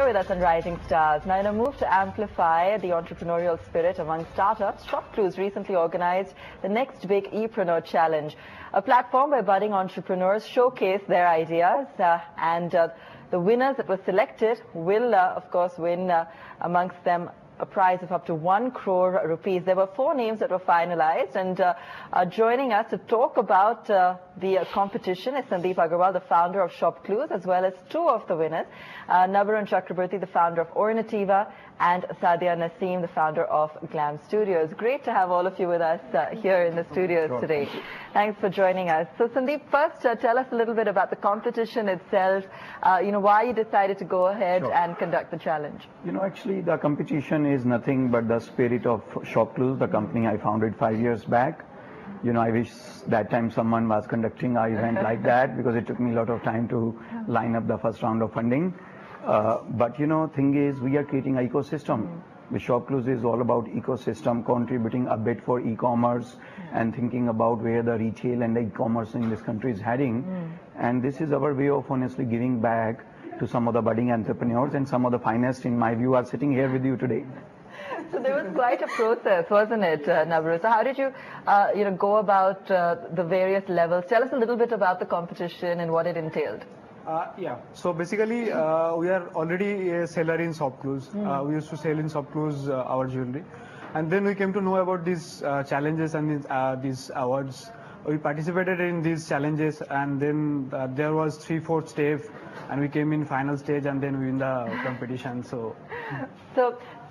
You're with us on Rising Stars. Now, in a move to amplify the entrepreneurial spirit among startups, ShopClues recently organized the Next Big Epreneur Challenge, a platform where budding entrepreneurs showcase their ideas, and the winners that were selected will, of course, win amongst them a prize of up to 1 crore rupees. There were 4 names that were finalized, and joining us to talk about the competition is Sandeep Aggarwal, the founder of ShopClues, as well as 2 of the winners, Navarun Chakraborty, the founder of Ornativa, and Sadia Naseem, the founder of Glam Studios. Great to have all of you with us here in the studios today. Thanks for joining us. So Sandeep, first tell us a little bit about the competition itself, why you decided to go ahead and conduct the challenge. Actually the competition is nothing but the spirit of ShopClues, the company I founded 5 years back. I wish that time someone was conducting an event like that, because it took me a lot of time to line up the first round of funding. But thing is, we are creating an ecosystem. The ShopClues is all about ecosystem, contributing a bit for e-commerce and thinking about where the retail and the e-commerce in this country is heading. And this is our way of honestly giving back to some of the budding entrepreneurs, and some of the finest, in my view, are sitting here with you today. So there was quite a process, wasn't it, Navarun? So how did you, go about the various levels? Tell us a little bit about the competition and what it entailed. So basically, we are already a seller in ShopClues. We used to sell in ShopClues our jewelry, and then we came to know about these challenges and these awards. We participated in these challenges, and then there was 3/4 stage, and we came in final stage, and then we win the competition. So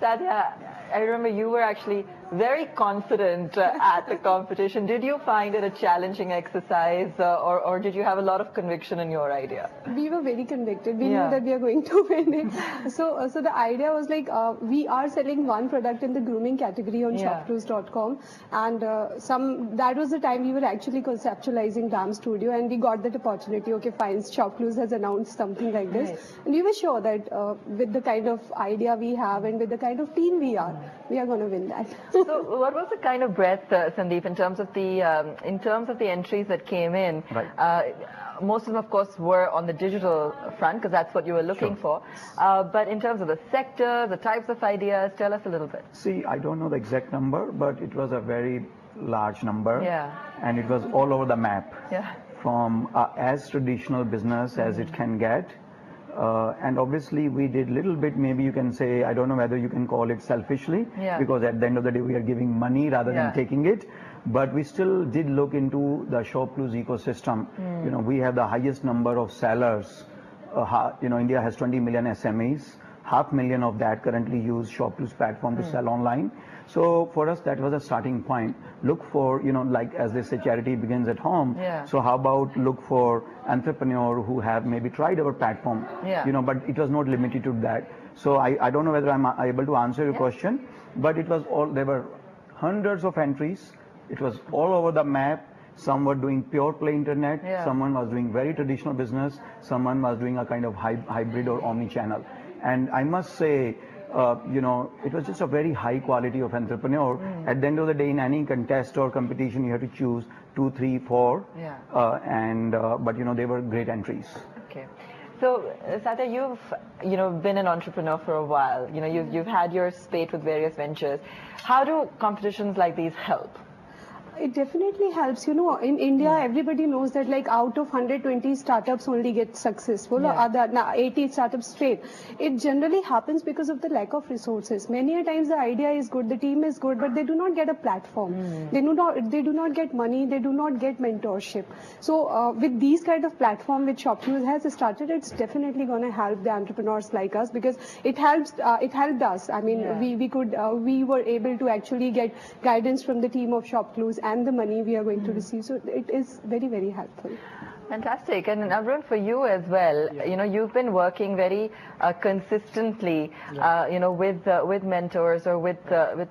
Sadia, I remember you were actually very confident at the competition. Did you find it a challenging exercise, or did you have a lot of conviction in your idea? We were very convicted. We knew that we are going to win it. So the idea was like, we are selling one product in the grooming category on shopclues.com, and that was the time we were actually conceptualizing Glam Studio, and we got that opportunity. Okay, fine, ShopClues has announced something like this, and we were sure that with the kind of idea we have and with the kind of team we are going to win that. So what was the kind of breadth, Sandeep, in terms of the entries that came in? Right. Most of them, of course, were on the digital front, because that's what you were looking for. But in terms of the sector, the types of ideas, tell us a little bit. See, I don't know the exact number, but it was a very large number. Yeah. And it was all over the map. Yeah. From as traditional business as it can get. And obviously we did little bit, maybe you can say, I don't know whether you can call it selfishly, because at the end of the day we are giving money rather than taking it. But we still did look into the ShopClues ecosystem. We have the highest number of sellers. India has 20 million SMEs. 500,000 of that currently use ShopClues platform to sell online. So for us, that was a starting point. Look for, like as they say, charity begins at home. So how about look for entrepreneur who have maybe tried our platform, but it was not limited to that. So I don't know whether I'm able to answer your question, but it was there were hundreds of entries. It was all over the map. Some were doing pure play internet. Someone was doing very traditional business. Someone was doing a kind of hybrid or omni-channel. And I must say, it was just a very high quality of entrepreneur. At the end of the day, in any contest or competition, you have to choose 2, 3, 4. But they were great entries. Okay. So, Sadia, you've been an entrepreneur for a while. You've had your spate with various ventures. How do competitions like these help? It definitely helps. In India, everybody knows that like out of 120 startups only get successful, or 80 startups straight. It generally happens because of the lack of resources. Many a times the idea is good, the team is good, but they do not get a platform. They do not get money, they do not get mentorship. So with these kind of platform which ShopClues has started, it's definitely going to help the entrepreneurs like us, because it helped us. I mean, we were able to actually get guidance from the team of ShopClues and the money we are going to receive. So it is very, very helpful. Fantastic. And Navarun, for you as well, you've been working very consistently, with mentors or with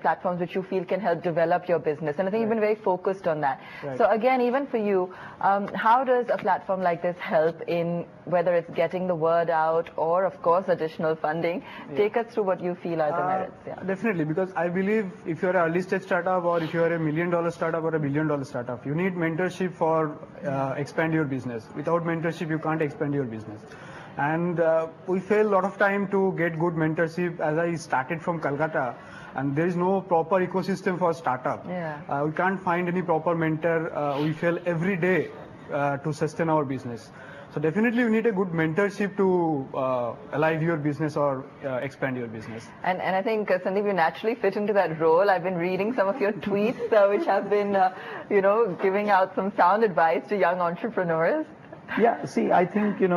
platforms which you feel can help develop your business. And I think you've been very focused on that. So again, even for you, how does a platform like this help in whether it's getting the word out or, of course, additional funding? Take us through what you feel are the merits. Definitely, because I believe if you're an early stage startup, or if you're $1 million startup or $1 billion startup, you need mentorship for expand your business. Without mentorship, you can't expand your business. And we fail a lot of time to get good mentorship, as I started from Calcutta, and there is no proper ecosystem for startup. Yeah. We can't find any proper mentor. We fail every day to sustain our business. So definitely you need a good mentorship to alive your business or expand your business. And I think, Sandeep, you naturally fit into that role. I've been reading some of your tweets, which have been, giving out some sound advice to young entrepreneurs. Yeah, see, I think, thing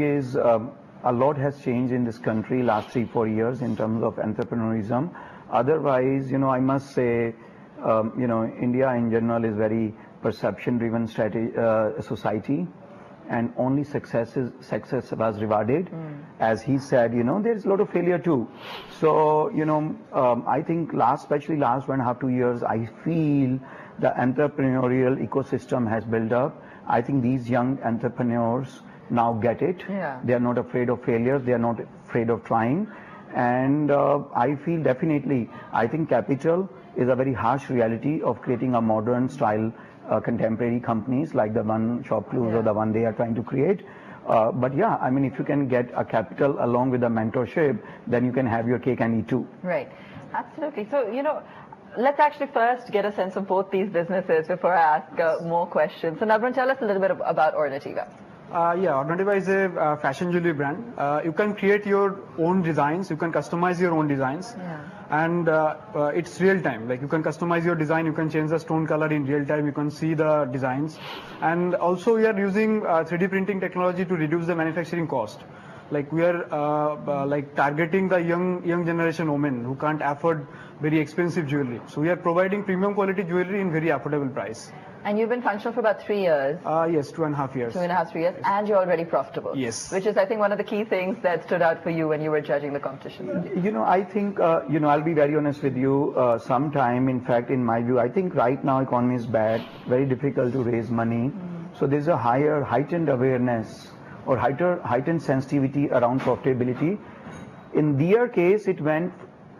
is, a lot has changed in this country last 3-4 years in terms of entrepreneurism. Otherwise, I must say, India in general is very perception-driven society, and only success was rewarded. As he said, there's a lot of failure too. So, I think especially last 1.5 to 2 years, I feel the entrepreneurial ecosystem has built up. I think these young entrepreneurs now get it. Yeah. They are not afraid of failure. They are not afraid of trying. And I feel definitely, I think capital is a very harsh reality of creating a modern style contemporary companies like the one ShopClues or the one they are trying to create. But yeah, I mean, if you can get a capital along with a mentorship, then you can have your cake and eat too. Right. Absolutely. So, let's actually first get a sense of both these businesses before I ask more questions. So, Navran, tell us a little bit about Ornativa. Ornativa is a fashion jewelry brand. You can create your own designs, you can customize your own designs, and it's real time. Like you can customize your design, you can change the stone color in real time, you can see the designs. And also we are using 3D printing technology to reduce the manufacturing cost. Like we are like targeting the young generation women who can't afford very expensive jewelry. So we are providing premium quality jewelry in very affordable price. And you've been functional for about 3 years. Yes, 2.5 years. 2.5, 3 years, and you're already profitable. Yes. Which is, I think, one of the key things that stood out for you when you were judging the competition. I think, I'll be very honest with you. Sometime, in fact, in my view, I think right now economy is bad, very difficult to raise money. So there's a heightened awareness or heightened sensitivity around profitability. In their case, it went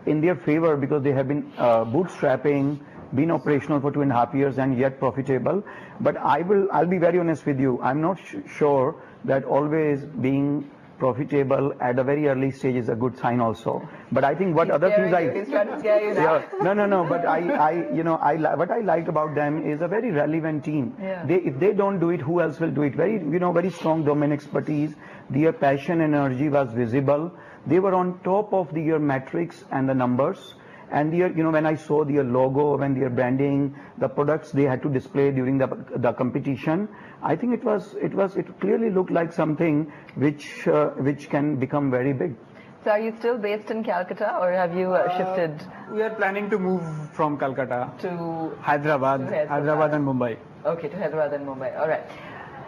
in their favor because they have been bootstrapping, been operational for 2.5 years and yet profitable. But I'll be very honest with you. I'm not sure that always being profitable at a very early stage is a good sign also. But I think what He's other things He's trying to scare you now. No. But what I liked about them is a very relevant team. Yeah. If they don't do it, who else will do it? Very strong domain expertise. Their passion, energy was visible. They were on top of their metrics and the numbers. And when I saw their logo, when their branding, the products they had to display during the competition, I think it clearly looked like something which can become very big. So are you still based in Calcutta, or have you shifted? We are planning to move from Calcutta to Hyderabad and Mumbai. Okay, to Hyderabad and Mumbai. All right.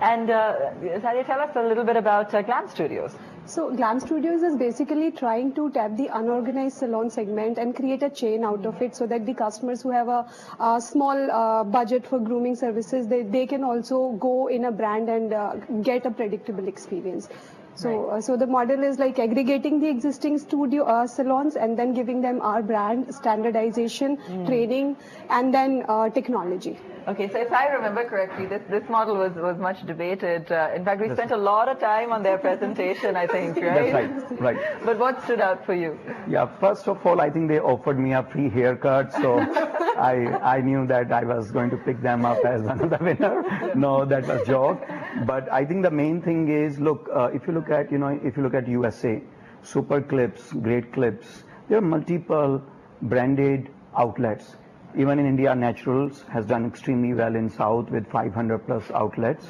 And Sadia, tell us a little bit about Glam Studios. So Glam Studios is basically trying to tap the unorganized salon segment and create a chain out of it so that the customers who have a small budget for grooming services, they can also go in a brand and get a predictable experience. So, so the model is like aggregating the existing studio salons and then giving them our brand, standardization, training, and then technology. Okay, so if I remember correctly, this model was much debated. In fact, we spent a lot of time on their presentation, I think, right? That's right. But what stood out for you? Yeah, first of all, I think they offered me a free haircut, so I knew that I was going to pick them up as one of the winner. No, that was a joke. But I think the main thing is, look, if you look at USA, Super Clips, Great Clips, there are multiple branded outlets. Even in India, Naturals has done extremely well in South with 500 plus outlets.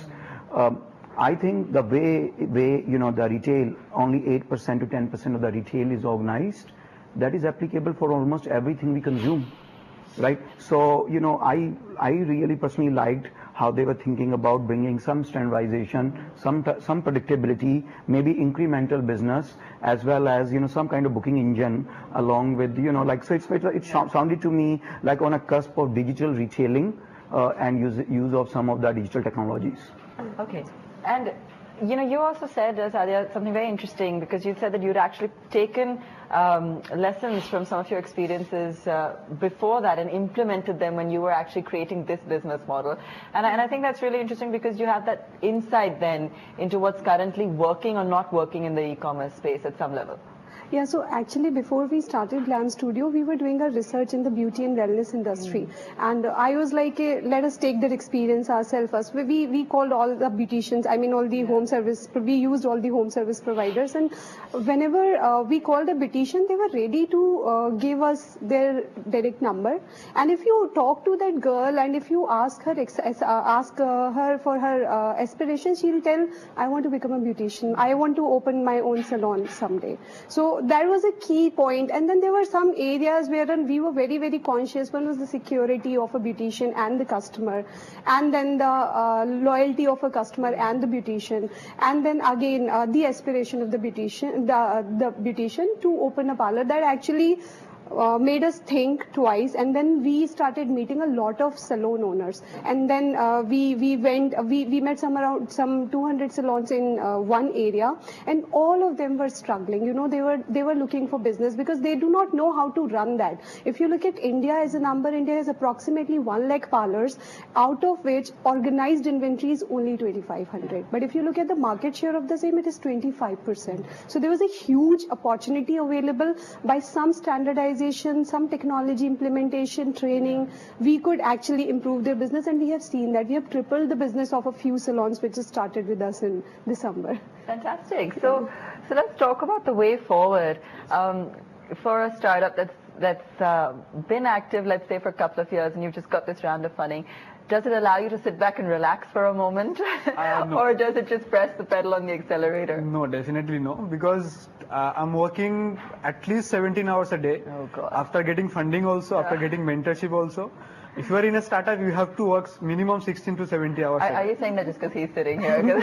I think the way the retail, only 8% to 10% of the retail is organized, that is applicable for almost everything we consume, right? So, I really personally liked how they were thinking about bringing some standardization, some predictability, maybe incremental business, as well as, some kind of booking engine along with, so it sounded to me like on a cusp of digital retailing and use of some of the digital technologies. Okay. And, you also said, Sadia, something very interesting, because you said that you'd actually taken lessons from some of your experiences before that and implemented them when you were actually creating this business model. And I think that's really interesting because you have that insight then into what's currently working or not working in the e-commerce space at some level. Yeah, so actually before we started Glam Studio, we were doing our research in the beauty and wellness industry. And I was like, let us take that experience ourselves first. We called all the beauticians, I mean all the home service, we used all the home service providers. And whenever we called a beautician, they were ready to give us their direct number. And if you talk to that girl and if you ask her for her aspirations, she'll tell, I want to become a beautician. I want to open my own salon someday. So that was a key point. And then there were some areas wherein we were very, very conscious. One was the security of a beautician and the customer, and then the loyalty of a customer and the beautician, and then again the aspiration of the beautician, the beautician to open a parlor. That actually made us think twice, and then we started meeting a lot of salon owners, and then we met some 200 salons in one area, and all of them were struggling. You know, they were looking for business because they do not know how to run that. If you look at India as a number, India has approximately 1 lakh parlors, out of which organized inventory is only 2,500. But if you look at the market share of the same, it is 25%. So there was a huge opportunity available. By some standardization, some technology implementation, training, we could actually improve their business, and we have seen that. We have tripled the business of a few salons which has started with us in December. Fantastic. So let's talk about the way forward. For a startup that's been active, let's say, for a couple of years, and you've just got this round of funding, does it allow you to sit back and relax for a moment? No. Or does it just press the pedal on the accelerator? No, definitely no, because I'm working at least 17 hours a day. Oh, God. After getting funding also, after getting mentorship also. If you are in a startup, you have to work minimum 16 to 70 hours. Are you saying that just because he's sitting here? No,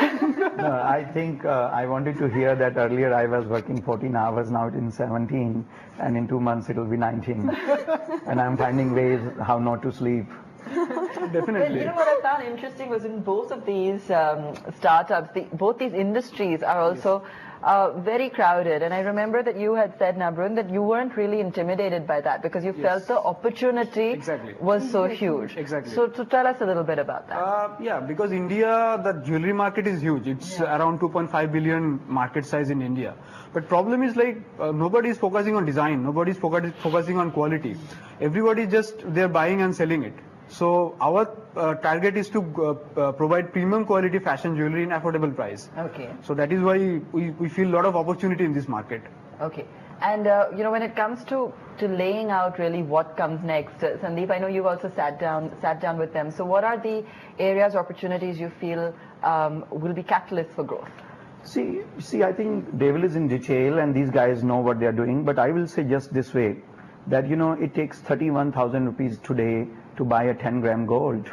I think I wanted to hear that earlier I was working 14 hours, now it's in 17, and in 2 months it will be 19. And I'm finding ways how not to sleep. Definitely. But you know what I found interesting was in both of these startups, both these industries are also very crowded. And I remember that you had said, Nabrun, that you weren't really intimidated by that because you felt the opportunity was so huge. Exactly. So tell us a little bit about that. Yeah, because India, the jewelry market is huge. It's around 2.5 billion market size in India. But problem is like nobody is focusing on design. Nobody is focusing on quality. Everybody just, they're buying and selling it. So our target is to provide premium quality fashion jewelry in affordable price. Okay. So that is why we feel a lot of opportunity in this market. Okay. And you know, when it comes to laying out really what comes next, Sandeep, I know you've also sat down with them. So what are the areas, opportunities you feel will be catalysts for growth? See, I think devil is in detail, and these guys know what they are doing. But I will say just this way, that you know, it takes 31,000 rupees today to buy a 10-gram gold,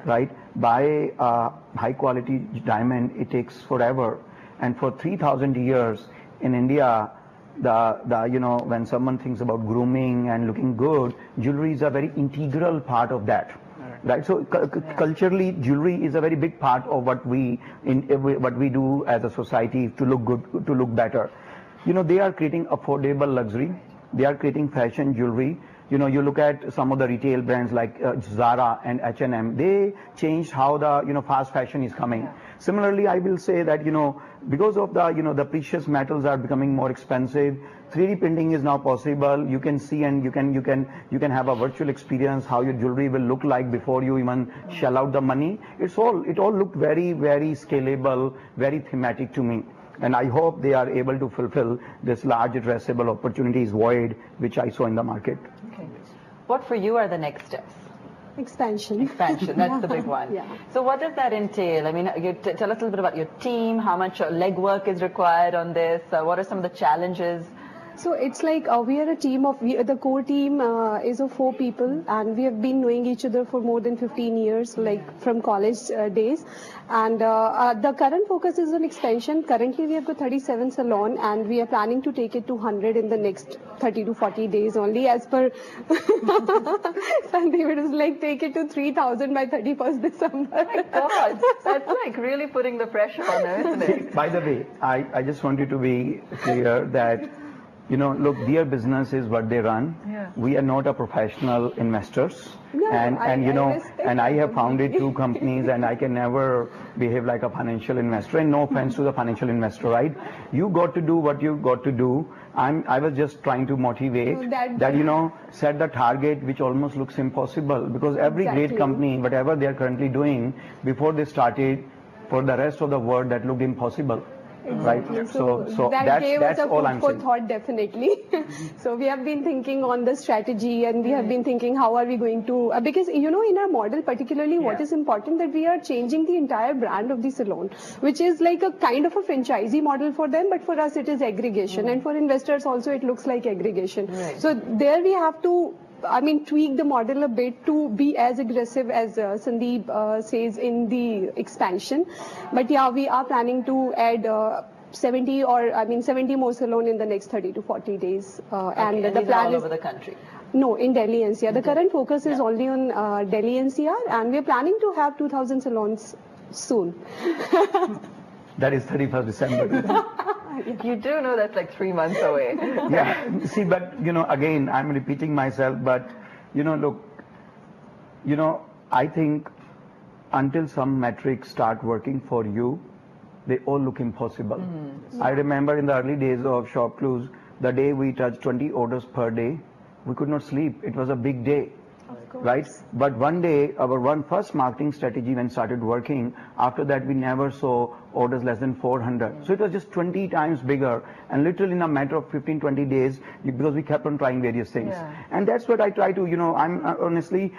right? Buy a high-quality diamond, it takes forever. And for 3,000 years in India, you know, when someone thinks about grooming and looking good, jewelry is a very integral part of that. Right, so culturally, jewelry is a very big part of what we do as a society to look good, to look better. You know, they are creating affordable luxury. They are creating fashion jewelry. You know, you look at some of the retail brands like Zara and H&M. They changed how the fast fashion is coming. Similarly, I will say that because of the precious metals are becoming more expensive, 3D printing is now possible. You can see and you can have a virtual experience how your jewelry will look like before you even shell out the money. It all looked very, very scalable, very thematic to me. And I hope they are able to fulfill this large addressable opportunities void which I saw in the market. Okay. What for you are the next steps? Expansion. That's the big one. Yeah. So what does that entail? I mean, tell us a little bit about your team, how much legwork is required on this, what are some of the challenges? So it's like we are a team of, the core team is of 4 people, and we have been knowing each other for more than 15 years, like from college days. And the current focus is on expansion. Currently we have got 37 salon, and we are planning to take it to 100 in the next 30 to 40 days only, as per Sandeep. It is like take it to 3,000 by 31st December. Oh my God, that's like really putting the pressure on them, isn't it? By the way, I just want you to be clear that look, their business is what they run. Yeah. We are not a professional investors. No, And I have founded 2 companies, and I can never behave like a financial investor. And no offense to the financial investor, right? You got to do what you got to do. I was just trying to motivate that set the target which almost looks impossible, because every great company, whatever they are currently doing, before they started, for the rest of the world that looked impossible. Exactly. Right. So that gave that's us a all food I'm for saying. thought, definitely. So we have been thinking on the strategy, and we have been thinking how are we going to, because in our model particularly, what is important that we are changing the entire brand of the salon, which is like a kind of a franchisee model for them, but for us it is aggregation, and for investors also it looks like aggregation. Right. So there we have to tweak the model a bit to be as aggressive as Sandeep says in the expansion. But yeah, we are planning to add 70 more salon in the next 30 to 40 days. And the these are plan all is over the country. no, in Delhi NCR. The current focus is only on Delhi NCR, and we're planning to have 2,000 salons soon. That is 31st December. You do know that's like 3 months away. Yeah. See, but again, I'm repeating myself, but look, I think until some metrics start working for you, they all look impossible. I remember in the early days of Shop Clues, the day we touched 20 orders per day, we could not sleep. It was a big day. Right? But one day, our first marketing strategy when started working, after that we never saw orders less than 400. So it was just 20 times bigger, and literally in a matter of 15-20 days, because we kept on trying various things. Yeah. And that's what I try to, I'm honestly,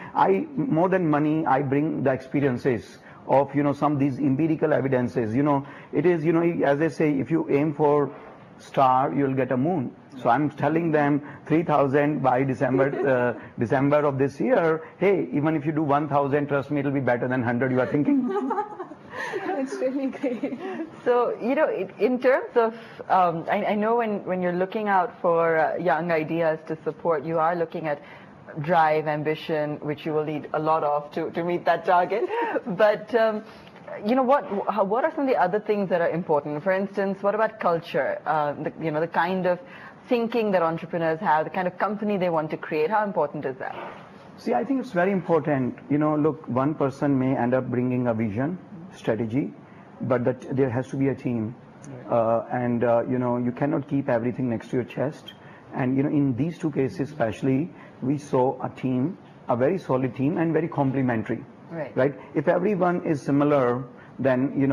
more than money, I bring the experiences of, some of these empirical evidences. It is, as they say, if you aim for star, you'll get a moon. So I'm telling them 3,000 by December of this year. Hey, even if you do 1,000, trust me, it'll be better than 100 you are thinking. That's really great. So, in terms of, I know when you're looking out for young ideas to support, you are looking at drive, ambition, which you will need a lot of to meet that target. But what are some of the other things that are important? For instance, what about culture? The kind of thinking that entrepreneurs have, the kind of company they want to create. How important is that? See, I think it's very important. Look, one person may end up bringing a vision, strategy, but there has to be a team. You cannot keep everything next to your chest. And, in these 2 cases especially, we saw a team, a very solid team, and very complementary. Right? If everyone is similar, then you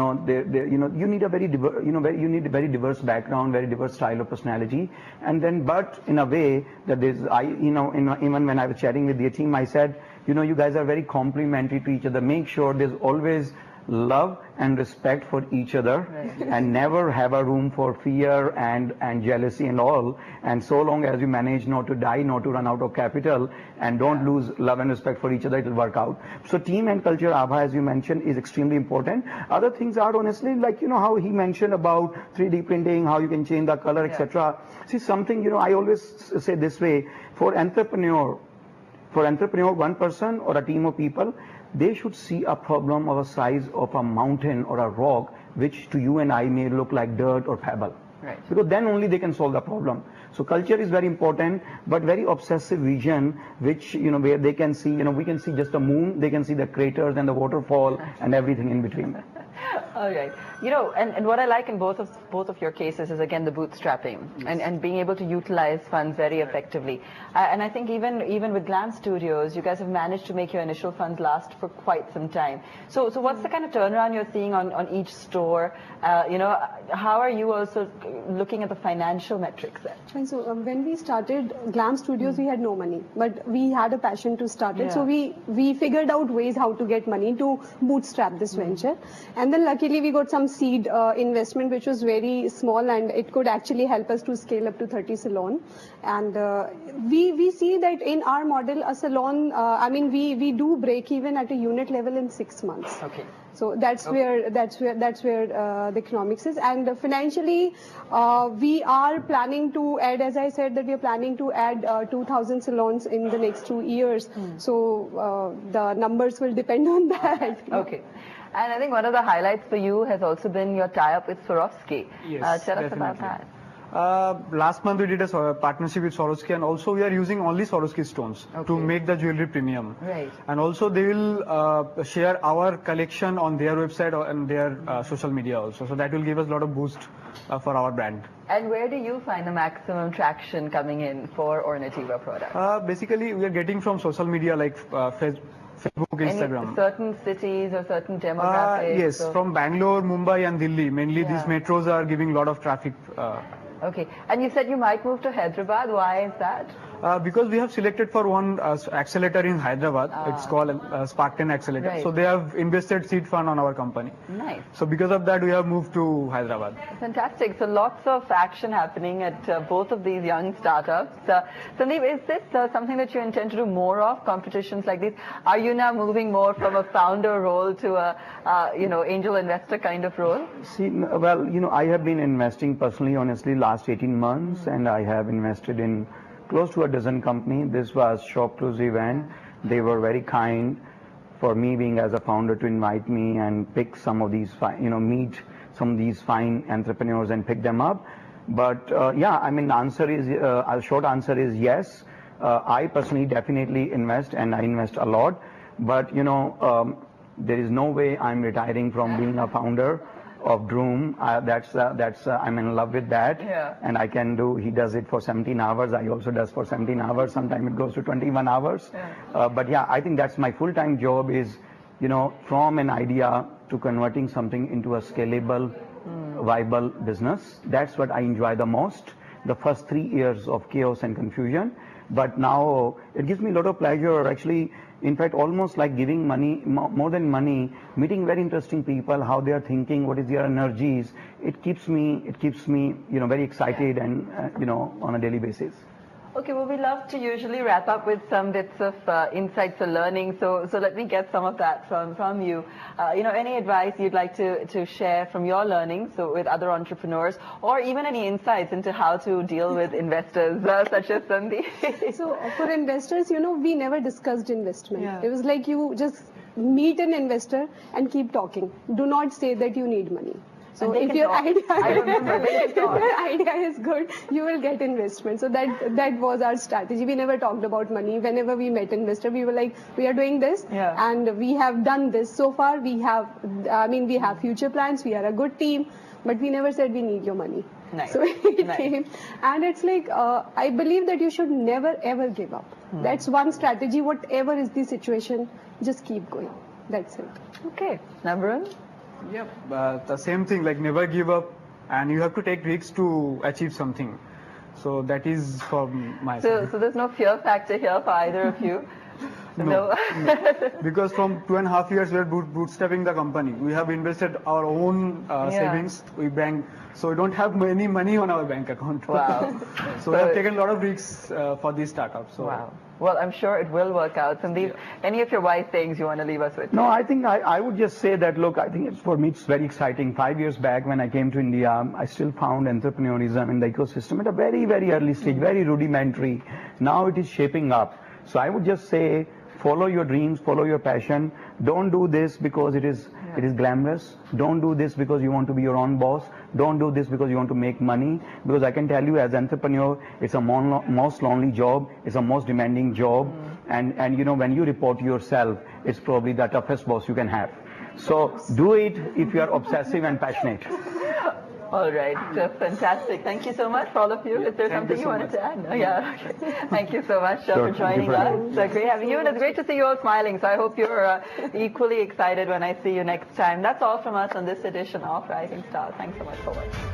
need a very diverse background, very diverse style of personality, and then but in a way that there's even when I was chatting with the team, I said, you guys are very complementary to each other. Make sure there's always love and respect for each other, and never have a room for fear and jealousy and all. And so long as you manage not to die, not to run out of capital, and don't lose love and respect for each other, it will work out. So team and culture, Abha, as you mentioned, is extremely important. Other things are honestly like, how he mentioned about 3D printing, how you can change the color, etc. See, something, I always say this way, for entrepreneur, one person or a team of people, they should see a problem of a size of a mountain or a rock, which to you and I may look like dirt or pebble. Right. Because then only they can solve the problem. So culture is very important, but very obsessive vision, which, where they can see, we can see just the moon, they can see the craters and the waterfall and everything in between. All right. And what I like in both of your cases is, again, the bootstrapping and being able to utilize funds very effectively. And I think even with Glam Studios, you guys have managed to make your initial funds last for quite some time. So what's the kind of turnaround you're seeing on each store? How are you also looking at the financial metrics there? And so when we started Glam Studios, we had no money, but we had a passion to start it. So we figured out ways how to get money to bootstrap this venture. And then luckily we got some seed investment, which was very small, and it could actually help us to scale up to 30 salon. And we see that in our model, a salon, we do break even at a unit level in 6 months. Okay. So that's where the economics is. And financially, we are planning to add, as I said, that we are planning to add 2,000 salons in the next 2 years. So the numbers will depend on that. Okay. And I think one of the highlights for you has also been your tie-up with Swarovski. Yes, Tell us definitely. about that. Last month we did a partnership with Swarovski, and also we are using only Swarovski stones to make the jewelry premium. Right. And also they will share our collection on their website and their social media also. So that will give us a lot of boost for our brand. And where do you find the maximum traction coming in for Ornativa products? Basically, we are getting from social media like Facebook, Instagram. Any certain cities or certain demographics? Yes, from Bangalore, Mumbai and Delhi. Mainly these metros are giving a lot of traffic. Okay. And you said you might move to Hyderabad. Why is that? Because we have selected for one accelerator in Hyderabad. It's called Spark 10 Accelerator. Right. So they have invested seed fund on our company. Nice. So because of that, we have moved to Hyderabad. Fantastic. So lots of action happening at both of these young startups. Sandeep, is this something that you intend to do more of, competitions like these? Are you now moving more from a founder role to a, angel investor kind of role? See, well, I have been investing personally, honestly, last 18 months, and I have invested in close to a dozen companies. This was Shop Close event. They were very kind for me being as a founder to invite me and pick some of these, meet some of these fine entrepreneurs and pick them up. But yeah, I mean, the answer is, a short answer is yes. I personally definitely invest, and I invest a lot. But there is no way I'm retiring from being a founder of Droom. I'm in love with that. Yeah. And I can do, he does it for 17 hours. I also does for 17 hours. Sometimes it goes to 21 hours. Yeah. But yeah, I think that's my full-time job is, from an idea to converting something into a scalable, viable business. That's what I enjoy the most. The first 3 years of chaos and confusion. But now it gives me a lot of pleasure, actually. In fact, almost like giving money, more than money, meeting very interesting people, how they are thinking, what is their energies. It keeps me, very excited and, on a daily basis. Okay, well, we love to usually wrap up with some bits of insights or learning. So let me get some of that from you. Any advice you'd like to share from your learning, so with other entrepreneurs, or even any insights into how to deal with investors such as Sandeep? So for investors, we never discussed investment. Yeah. It was like you just meet an investor and keep talking. Do not say that you need money. So if your idea is good, you will get investment. So that was our strategy. We never talked about money. Whenever we met investor, we were like, we are doing this, and we have done this. So far, we have future plans. We are a good team, but we never said we need your money. Nice. So it came, and it's like I believe that you should never ever give up. That's one strategy. Whatever is the situation, just keep going. That's it. Okay, Navran? Yep, the same thing, like never give up, and you have to take risks to achieve something. So that is from my side. So there's no fear factor here for either of you? No. Because from 2.5 years we are bootstrapping the company. We have invested our own savings. We bank, so we don't have any money on our bank account. Wow. So we have taken a lot of risks for this startup. So. Wow. Well, I'm sure it will work out. Sandeep, any of your wise things you want to leave us with? No, I think I would just say that, look, I think for me it's very exciting. 5 years back when I came to India, I still found entrepreneurism in the ecosystem at a very, very early stage, very rudimentary. Now it is shaping up. So I would just say, follow your dreams, follow your passion. Don't do this because it is glamorous. Don't do this because you want to be your own boss. Don't do this because you want to make money. Because I can tell you, as an entrepreneur, it's a most lonely job. It's a most demanding job. And when you report to yourself, it's probably the toughest boss you can have. So do it if you are obsessive and passionate. All right, fantastic. Thank you so much for all of you. Is there something you wanted to add? Yeah, okay. Thank you so much for joining us. Great having you, and it's great to see you all smiling. So I hope you're equally excited when I see you next time. That's all from us on this edition of Rising Stars. Thanks so much for watching.